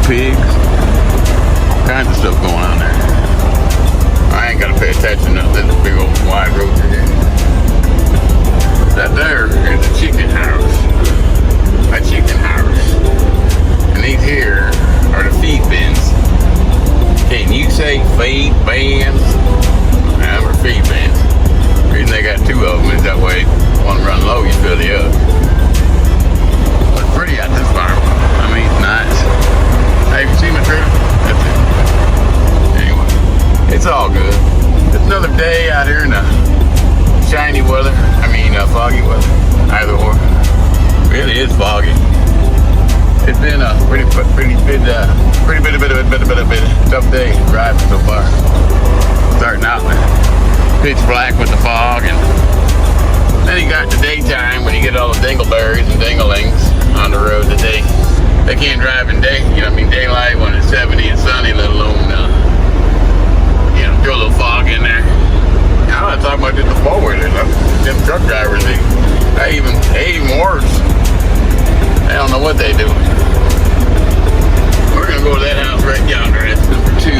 pigs, all kinds of stuff going on there. I ain't gotta pay attention to this big old wide road today. That there is a chicken house. A chicken house. And these here are the feed bins. Can you say feed bins? Nah, they're feed bins. The reason they got two of them is that way, one run low, you fill the other. It's pretty at this farm. I mean, it's nice. Hey, you see my trailer? That's it. Anyway, it's all good. It's another day out here in the shiny weather. I mean, foggy weather. Either or. Really is foggy. It's been a pretty tough day driving so far. Starting out in the pitch black with the fog, and then you got the daytime when you get all the dingleberries and dinglings on the road that they can't drive in day. You know what I mean? Daylight when it's 70 and sunny, let alone throw a little fog in there. I'm not talking about just the four-wheelers. Them truck drivers, they even worse. They don't know what they do. We're gonna go to that house right yonder. That's number 2.